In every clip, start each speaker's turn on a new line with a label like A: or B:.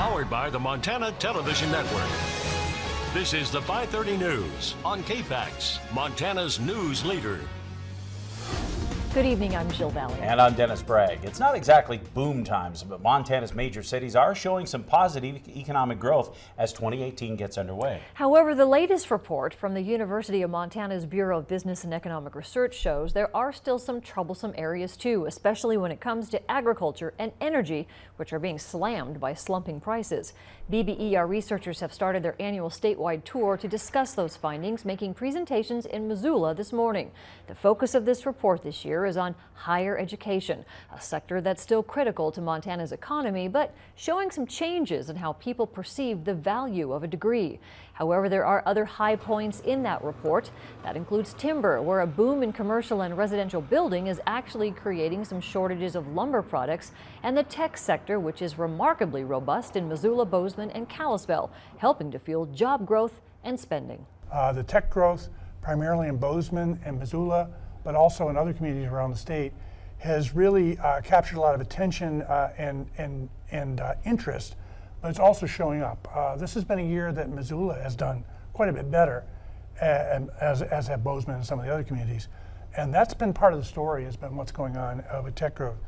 A: Powered by the Montana Television Network. This is the 5:30 News on KPAX, Montana's news leader.
B: Good evening, I'm Jill Valley.
C: And I'm Dennis Bragg. It's not exactly boom times, but Montana's major cities are showing some positive economic growth as 2018 gets underway.
B: However, the latest report from the University of Montana's Bureau of Business and Economic Research shows there are still some troublesome areas too, especially when it comes to agriculture and energy, which are being slammed by slumping prices. BBER researchers have started their annual statewide tour to discuss those findings, making presentations in Missoula this morning. The focus of this report this year is on higher education, a sector that's still critical to Montana's economy, but showing some changes in how people perceive the value of a degree. However, there are other high points in that report. That includes timber, where a boom in commercial and residential building is actually creating some shortages of lumber products, and the tech sector, which is remarkably robust in Missoula, Bozeman, and Kalispell, helping to fuel job growth and spending.
D: The tech growth, primarily in Bozeman and Missoula, but also in other communities around the state, has really captured a lot of attention and interest, but it's also showing up. This has been a year that Missoula has done quite a bit better, as have Bozeman and some of the other communities. And that's been part of the story, has been what's going on with tech growth.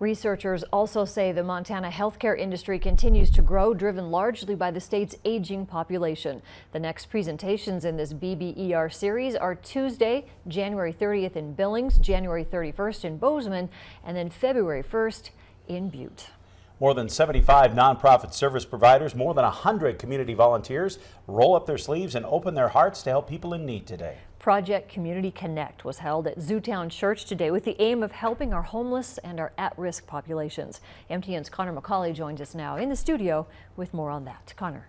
B: Researchers also say the Montana healthcare industry continues to grow, driven largely by the state's aging population. The next presentations in this BBER series are Tuesday, January 30th in Billings, January 31st in Bozeman, and then February 1st in Butte.
C: More than 75 nonprofit service providers, more than 100 community volunteers roll up their sleeves and open their hearts to help people in need today.
B: Project Community Connect was held at Zootown Church today with the aim of helping our homeless and our at-risk populations. MTN's Connor McCauley joins us now in the studio with more on that. Connor.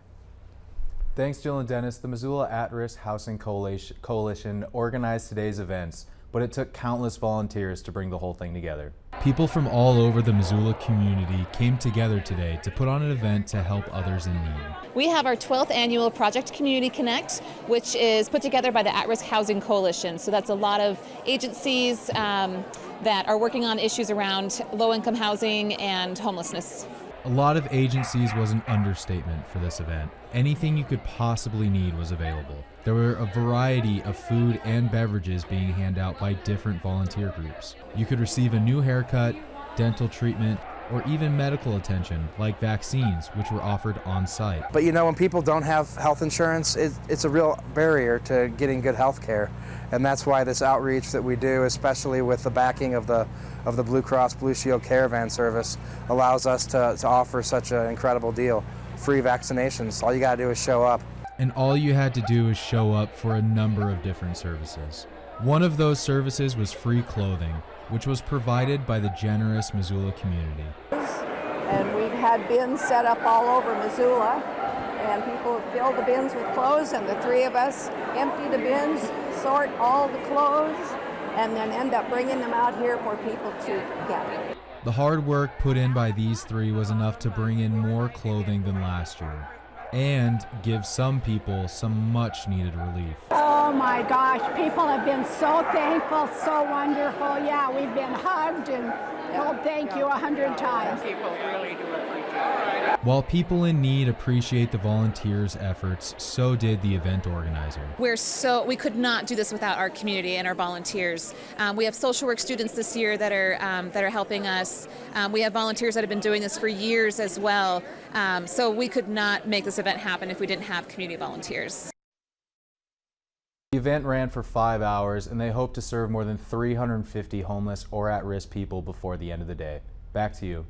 E: Thanks, Jill and Dennis. The Missoula At-Risk Housing Coalition organized today's events, but it took countless volunteers to bring the whole thing together.
F: People from all over the Missoula community came together today to put on an event to help others in need.
G: We have our 12th annual Project Community Connect, which is put together by the At-Risk Housing Coalition. So that's a lot of agencies that are working on issues around low-income housing and homelessness.
F: A lot of agencies was an understatement for this event. Anything you could possibly need was available. There were a variety of food and beverages being handed out by different volunteer groups. You could receive a new haircut, dental treatment, or even medical attention like vaccines, which were offered on site.
H: But you know, when people don't have health insurance, it's a real barrier to getting good health care. And that's why this outreach that we do, especially with the backing of the Blue Cross Blue Shield Caravan Service, allows us to offer such an incredible deal. Free vaccinations. All you gotta do is show up.
F: And all you had to do is show up for a number of different services. One of those services was free clothing, which was provided by the generous Missoula community.
I: And we've had bins set up all over Missoula, and people fill the bins with clothes, and the three of us empty the bins, sort all the clothes, and then end up bringing them out here for people to get.
F: The hard work put in by these three was enough to bring in more clothing than last year and give some people some much needed relief.
J: Oh my gosh, people have been so thankful, so wonderful. Yeah, we've been hugged and told thank you 100 times.
K: People really do appreciate it.
F: While people in need appreciate the volunteers' efforts, so did the event organizer.
G: We could not do this without our community and our volunteers. We have social work students this year that are helping us. We have volunteers that have been doing this for years as well. So we could not make this event happen if we didn't have community volunteers.
E: The event ran for 5 hours, and they hope to serve more than 350 homeless or at-risk people before the end of the day. Back to you.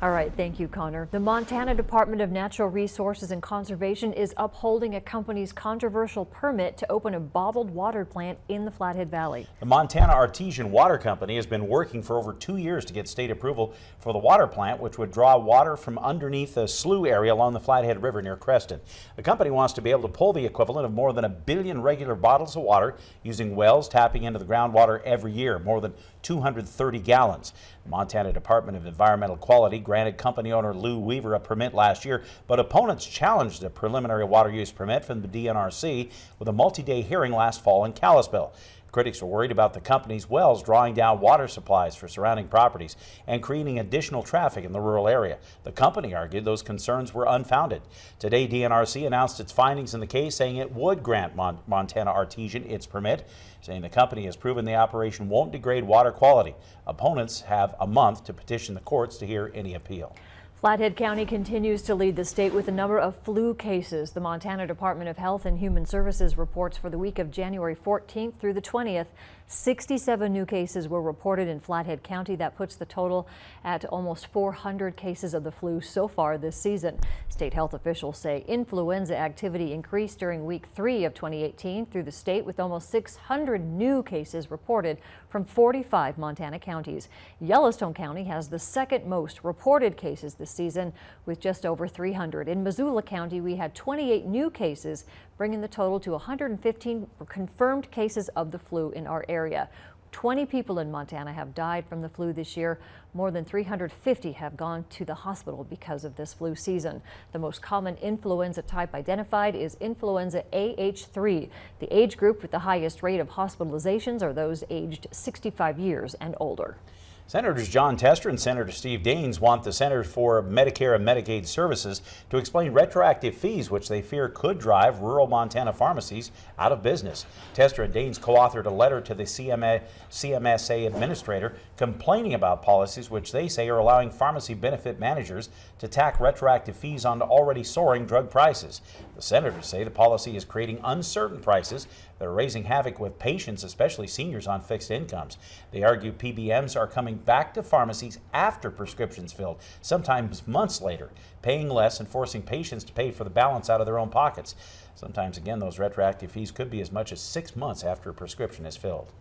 B: All right, thank you, Connor. The Montana Department of Natural Resources and Conservation is upholding a company's controversial permit to open a bottled water plant in the Flathead Valley.
C: The Montana Artesian Water Company has been working for over 2 years to get state approval for the water plant, which would draw water from underneath the slough area along the Flathead River near Creston. The company wants to be able to pull the equivalent of more than 1 billion regular bottles of water using wells tapping into the groundwater every year, more than 230 gallons. The Montana Department of Environmental Quality granted company owner Lou Weaver a permit last year, but opponents challenged the preliminary water use permit from the DNRC with a multi-day hearing last fall in Kalispell. Critics are worried about the company's wells drawing down water supplies for surrounding properties and creating additional traffic in the rural area. The company argued those concerns were unfounded. Today, DNRC announced its findings in the case, saying it would grant Montana Artesian its permit, saying the company has proven the operation won't degrade water quality. Opponents have a month to petition the courts to hear any appeal.
B: Flathead County continues to lead the state with a number of flu cases. The Montana Department of Health and Human Services reports for the week of January 14th through the 20th, 67 new cases were reported in Flathead County. That puts the total at almost 400 cases of the flu so far this season. State health officials say influenza activity increased during week 3 of 2018 through the state, with almost 600 new cases reported from 45 Montana counties. Yellowstone County has the second most reported cases this season, with just over 300. In Missoula County, we had 28 new cases, bringing the total to 115 confirmed cases of the flu in our area. 20 people in Montana have died from the flu this year. More than 350 have gone to the hospital because of this flu season. The most common influenza type identified is influenza AH3. The age group with the highest rate of hospitalizations are those aged 65 years and older.
C: Senators John Tester and Senator Steve Daines want the Centers for Medicare and Medicaid Services to explain retroactive fees, which they fear could drive rural Montana pharmacies out of business. Tester and Daines co-authored a letter to the CMSA administrator complaining about policies which they say are allowing pharmacy benefit managers to tack retroactive fees onto already soaring drug prices. The senators say the policy is creating uncertain prices that are raising havoc with patients, especially seniors on fixed incomes. They argue PBMs are coming back to pharmacies after prescriptions filled, sometimes months later, paying less and forcing patients to pay for the balance out of their own pockets. Sometimes, again, those retroactive fees could be as much as 6 months after a prescription is filled.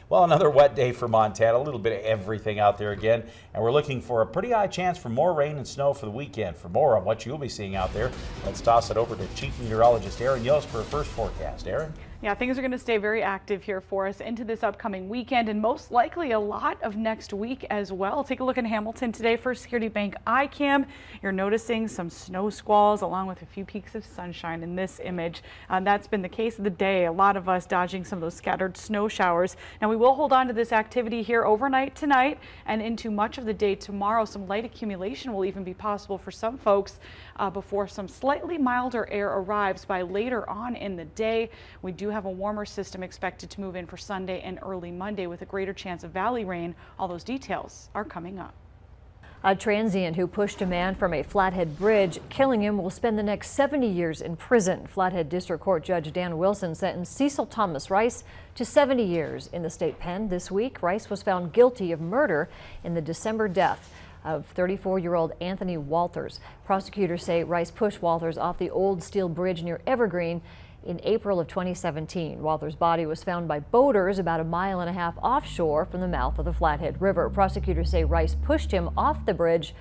C: Well, another wet day for Montana, a little bit of everything out there again, and we're looking for a pretty high chance for more rain and snow for the weekend. For more on what you'll be seeing out there, let's toss it over to Chief Meteorologist Aaron Yost for a first forecast. Aaron?
L: Yeah, things are going to stay very active here for us into this upcoming weekend and most likely a lot of next week as well. Take a look in Hamilton today. First Security Bank iCam. You're noticing some snow squalls along with a few peaks of sunshine in this image. That's been the case of the day. A lot of us dodging some of those scattered snow showers. Now we will hold on to this activity here overnight tonight and into much of the day tomorrow. Some light accumulation will even be possible for some folks before some slightly milder air arrives by later on in the day. We do have a warmer system expected to move in for Sunday and early Monday with a greater chance of valley rain. All those details are coming up.
B: A transient who pushed a man from a Flathead bridge, killing him, will spend the next 70 years in prison. Flathead District Court Judge Dan Wilson sentenced Cecil Thomas Rice to 70 years in the state pen this week. Rice was found guilty of murder in the December death of 34-year-old Anthony Walters. Prosecutors say Rice pushed Walters off the old steel bridge near Evergreen in April of 2017. Walters' body was found by boaters about a mile and a half offshore from the mouth of the Flathead River. Prosecutors say Rice pushed him off the bridge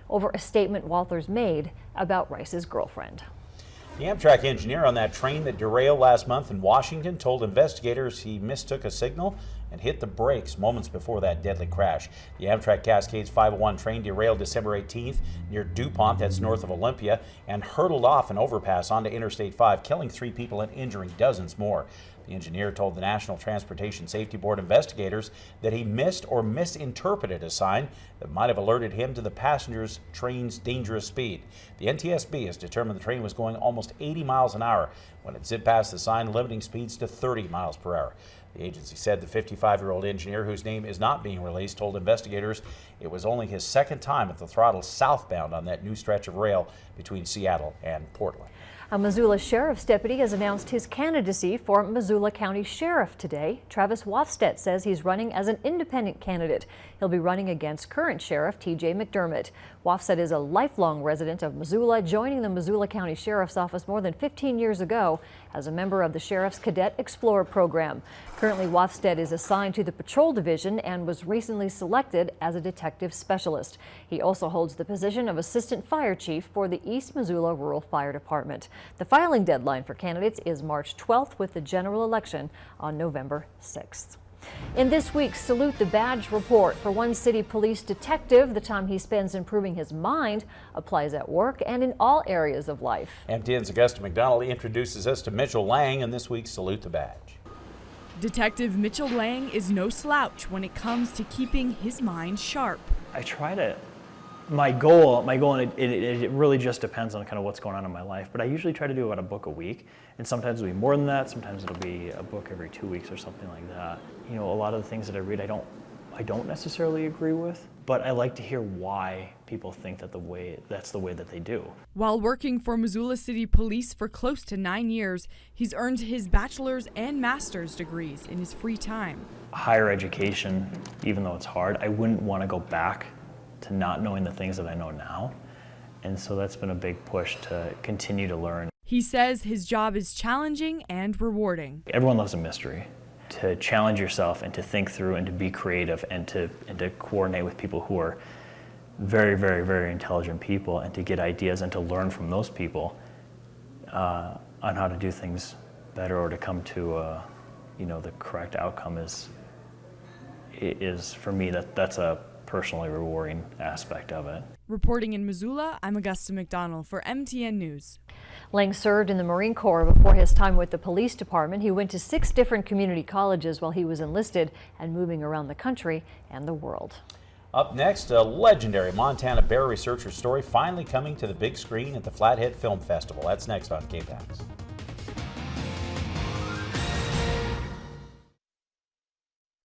B: over a statement Walters made about Rice's girlfriend.
C: The Amtrak engineer on that train that derailed last month in Washington told investigators he mistook a signal and hit the brakes moments before that deadly crash. The Amtrak Cascades 501 train derailed December 18th near DuPont, that's north of Olympia, and hurtled off an overpass onto Interstate 5, killing 3 people and injuring dozens more. The engineer told the National Transportation Safety Board investigators that he missed or misinterpreted a sign that might have alerted him to the passenger's train's dangerous speed. The NTSB has determined the train was going almost 80 miles an hour when it zipped past the sign limiting speeds to 30 miles per hour. The agency said the 55-year-old engineer, whose name is not being released, told investigators it was only his second time at the throttle southbound on that new stretch of rail between Seattle and Portland.
B: A Missoula Sheriff's deputy has announced his candidacy for Missoula County Sheriff today. Travis Wafstedt says he's running as an independent candidate. He'll be running against current Sheriff TJ McDermott. Wafstedt is a lifelong resident of Missoula, joining the Missoula County Sheriff's Office more than 15 years ago as a member of the Sheriff's Cadet Explorer program. Currently, Wafstedt is assigned to the Patrol Division and was recently selected as a detective specialist. He also holds the position of Assistant Fire Chief for the East Missoula Rural Fire Department. The filing deadline for candidates is March 12th, with the general election on November 6th. In this week's Salute the Badge report, for one city police detective, the time he spends improving his mind applies at work and in all areas of life.
C: MTN's Augusta McDonald introduces us to Mitchell Lang in this week's Salute the Badge.
M: Detective Mitchell Lang is no slouch when it comes to keeping his mind sharp.
N: I try to, my goal, and it really just depends on kind of what's going on in my life, but I usually try to do about a book a week, and sometimes it'll be more than that, sometimes it'll be a book every 2 weeks or something like that. You know, a lot of the things that I read I don't necessarily agree with, but I like to hear why people think that that's the way that they do.
M: While working for Missoula City Police for close to 9 years, he's earned his bachelor's and master's degrees in his free time.
N: Higher education, even though it's hard, I wouldn't want to go back to not knowing the things that I know now. And so that's been a big push to continue to learn.
M: He says his job is challenging and rewarding.
N: Everyone loves a mystery. To challenge yourself and to think through and to be creative and to coordinate with people who are very, very, very intelligent people and to get ideas and to learn from those people on how to do things better or to come to the correct outcome is for me that's a personally rewarding aspect of it.
M: Reporting in Missoula, I'm Augusta McDonald for MTN News.
B: Lang served in the Marine Corps before his time with the police department. He went to 6 different community colleges while he was enlisted and moving around the country and the world.
C: Up next, a legendary Montana bear researcher story finally coming to the big screen at the Flathead Film Festival. That's next on KPAX.